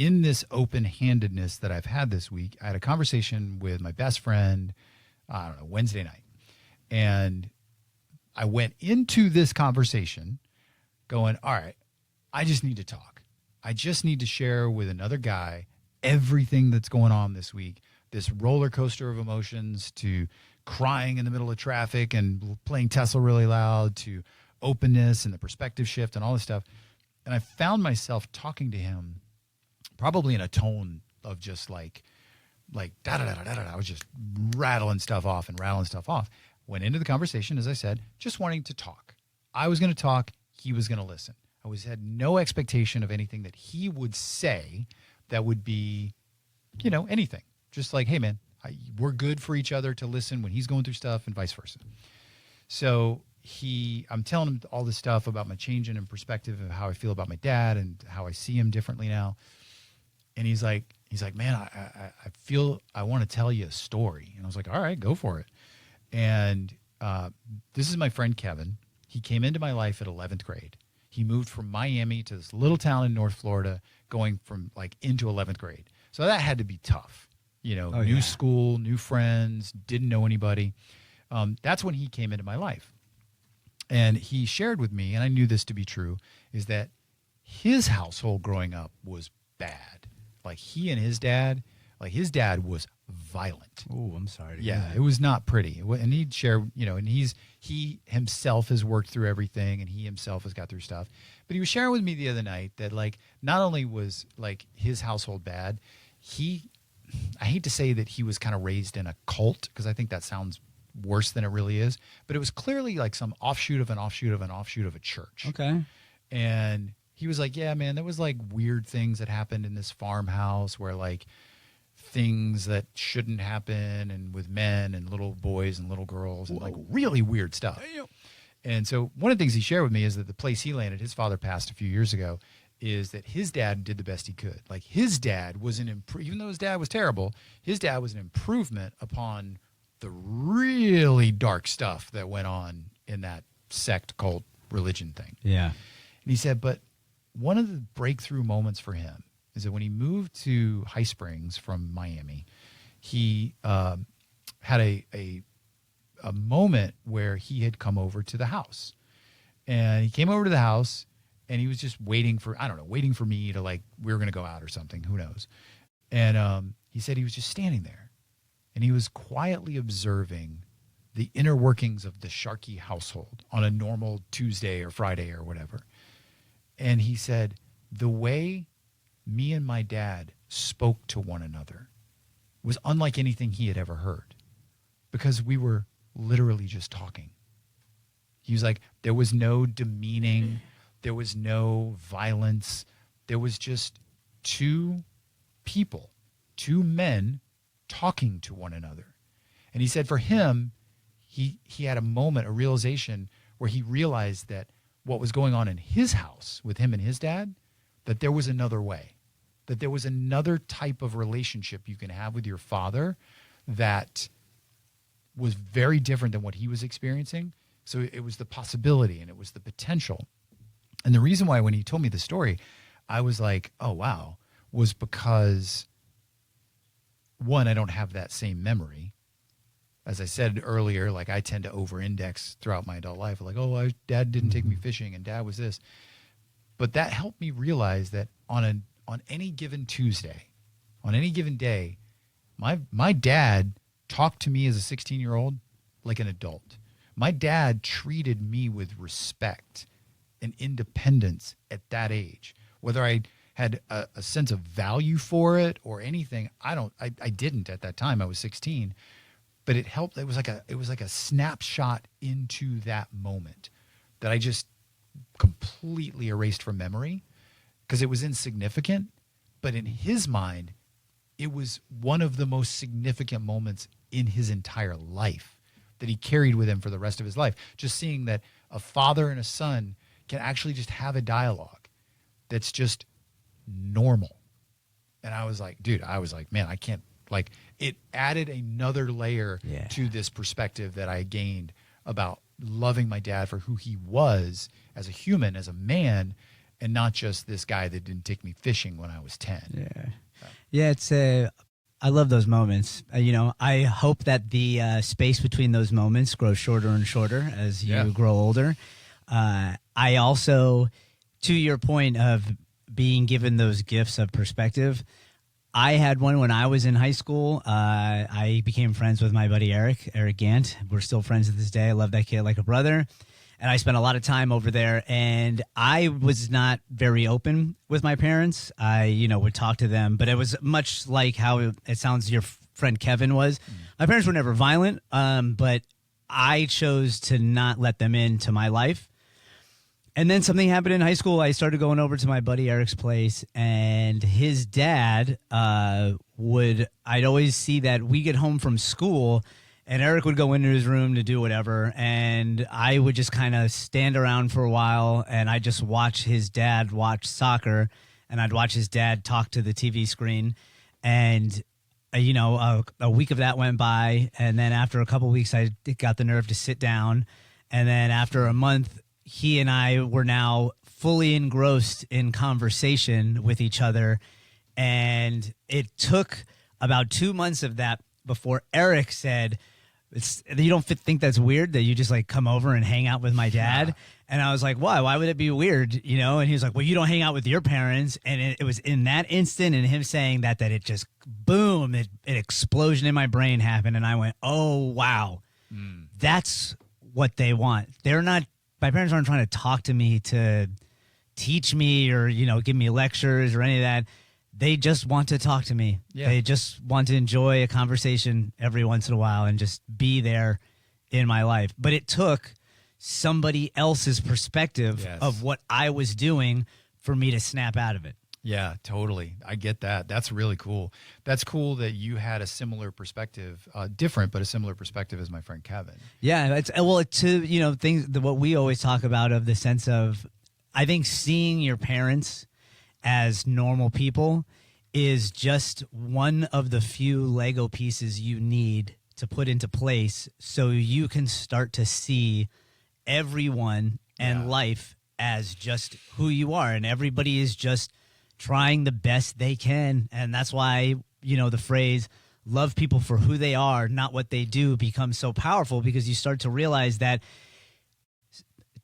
in this open-handedness that I've had this week, I had a conversation with my best friend, I don't know, Wednesday night. And I went into this conversation going, all right, I just need to talk. I just need to share with another guy everything that's going on this week, this roller coaster of emotions, to crying in the middle of traffic and playing Tesla really loud, to openness and the perspective shift and all this stuff. And I found myself talking to him probably in a tone of just like da da da da da da. I was just rattling stuff off. Went into the conversation, as I said, just wanting to talk. I was going to talk. He was going to listen. Had no expectation of anything that he would say that would be, anything. Just like, hey, man, we're good for each other to listen when he's going through stuff and vice versa. So I'm telling him all this stuff about my changing in perspective of how I feel about my dad and how I see him differently now. And he's like, man, I feel I want to tell you a story. And I was like, all right, go for it. And this is my friend Kevin. He came into my life at 11th grade. He moved from Miami to this little town in North Florida, going from into 11th grade. So that had to be tough. New school, new friends, didn't know anybody. That's when he came into my life. And he shared with me, and I knew this to be true, is that his household growing up was bad. Like he and his dad was violent. Oh, I'm sorry to hear that. It was not pretty. And he'd share, and he himself has worked through everything, and he himself has got through stuff. But he was sharing with me the other night that not only was his household bad, I hate to say that he was kind of raised in a cult, because I think that sounds worse than it really is, but it was clearly some offshoot of an offshoot of an offshoot of a church. Okay. And he was like, yeah, man, there was weird things that happened in this farmhouse where things that shouldn't happen, and with men and little boys and little girls, and really weird stuff. Damn. And so one of the things he shared with me is that the place he landed, his father passed a few years ago, is that his dad did the best he could. His dad was even though his dad was terrible, his dad was an improvement upon the really dark stuff that went on in that sect, cult, religion thing. Yeah. And he said, but one of the breakthrough moments for him is that when he moved to High Springs from Miami, he had a moment where he had come over to the house. And he came over to the house, and he was just waiting for me to we were going to go out or something. Who knows? And he said he was just standing there, and he was quietly observing the inner workings of the Sharkey household on a normal Tuesday or Friday or whatever. And he said, the way me and my dad spoke to one another was unlike anything he had ever heard, because we were literally just talking. He was like, there was no demeaning. There was no violence. There was just two people, two men talking to one another. And he said for him, he had a moment, a realization where he realized that what was going on in his house with him and his dad, that there was another way, that there was another type of relationship you can have with your father that was very different than what he was experiencing. So it was the possibility and it was the potential. And the reason why when he told me the story, I was like, oh, wow, was because, one, I don't have that same memory. As I said earlier, I tend to over-index throughout my adult life. Dad didn't take me fishing and dad was this. But that helped me realize that on any given Tuesday, on any given day, my dad talked to me as a 16-year-old like an adult. My dad treated me with respect and independence at that age. Whether I had a sense of value for it or anything, I didn't at that time. I was 16, but it helped. It was like a snapshot into that moment that I just completely erased from memory because it was insignificant. But in his mind, it was one of the most significant moments in his entire life that he carried with him for the rest of his life. Just seeing that a father and a son can actually just have a dialogue that's just normal. And I was like, man, I can't, it added another layer to this perspective that I gained about loving my dad for who he was as a human, as a man, and not just this guy that didn't take me fishing when I was 10. Yeah. Yeah, it's I love those moments. I hope that the space between those moments grows shorter and shorter as you grow older. I also, to your point of being given those gifts of perspective, I had one when I was in high school. I became friends with my buddy Eric Gant. We're still friends to this day. I love that kid like a brother. And I spent a lot of time over there, and I was not very open with my parents. I, would talk to them, but it was much like how it sounds your friend Kevin was. My parents were never violent, but I chose to not let them into my life. And then something happened in high school. I started going over to my buddy Eric's place, and his dad I'd always see that we get home from school, and Eric would go into his room to do whatever, and I would just kind of stand around for a while, and I'd just watch his dad watch soccer, and I'd watch his dad talk to the TV screen. And, a week of that went by, and then after a couple of weeks, I got the nerve to sit down. And then after a month, he and I were now fully engrossed in conversation with each other. And it took about 2 months of that before Eric said, you don't think that's weird that you just like come over and hang out with my dad? Yeah. And I was like, why would it be weird? And he was like, well, you don't hang out with your parents. And it was in that instant and him saying that it just boom, an explosion in my brain happened. And I went, oh, wow, that's what they want. My parents aren't trying to talk to me to teach me or, give me lectures or any of that. They just want to talk to me. Yeah. They just want to enjoy a conversation every once in a while and just be there in my life. But it took somebody else's perspective of what I was doing for me to snap out of it. Yeah, totally. I get that. That's really cool. That's cool that you had a similar perspective, different, but a similar perspective as my friend Kevin. Yeah. Things what we always talk about of the sense of, I think seeing your parents as normal people is just one of the few Lego pieces you need to put into place so you can start to see everyone and life as just who you are. And everybody is just trying the best they can. And that's why, the phrase, love people for who they are, not what they do, becomes so powerful, because you start to realize that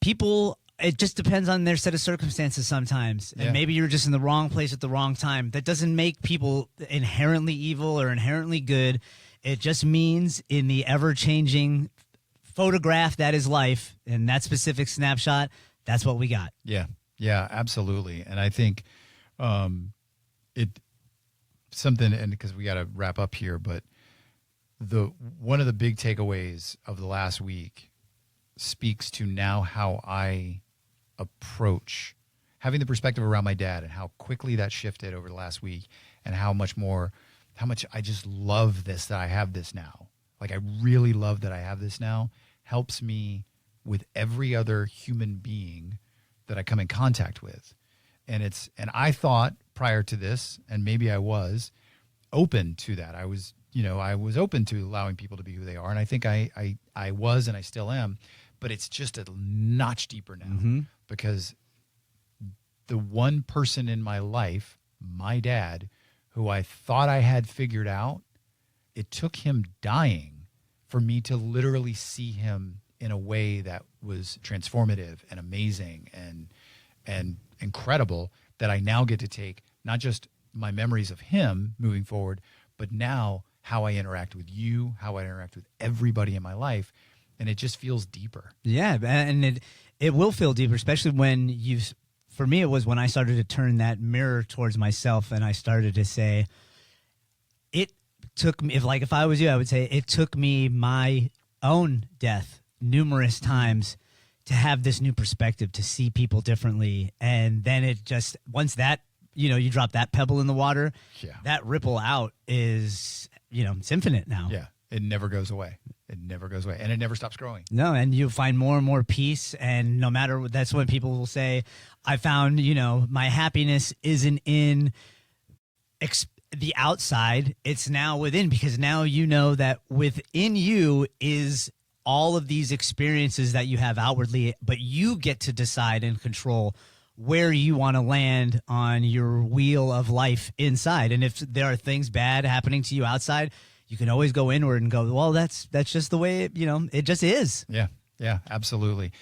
people, it just depends on their set of circumstances sometimes. And maybe you're just in the wrong place at the wrong time. That doesn't make people inherently evil or inherently good. It just means in the ever-changing photograph that is life, and that specific snapshot, that's what we got. Yeah, absolutely. And I think and because we got to wrap up here, but one of the big takeaways of the last week speaks to now how I approach having the perspective around my dad and how quickly that shifted over the last week, and how much I just love this, that I have this now. Like, I really love that I have this now. Helps me with every other human being that I come in contact with. And I thought prior to this, and maybe I was open to that. I was open to allowing people to be who they are. And I think I was, and I still am, but it's just a notch deeper now, because the one person in my life, my dad, who I thought I had figured out, it took him dying for me to literally see him in a way that was transformative and amazing and incredible, that I now get to take not just my memories of him moving forward, but now how I interact with you, how I interact with everybody in my life. And it just feels deeper. Yeah, and it will feel deeper, especially when for me, it was when I started to turn that mirror towards myself, and I started to say, it took me, if I was you, I would say it took me my own death numerous times to have this new perspective, to see people differently. And then it just, once that, you drop that pebble in the water, that ripple out is, it's infinite now. Yeah. It never goes away. It never goes away. And it never stops growing. No, and you find more and more peace. And no matter, that's when people will say, I found, my happiness isn't in the outside. It's now within, because now you know that within you is all of these experiences that you have outwardly, but you get to decide and control where you want to land on your wheel of life inside. And if there are things bad happening to you outside, you can always go inward and go, well, that's just the way it just is. Yeah. Yeah, absolutely.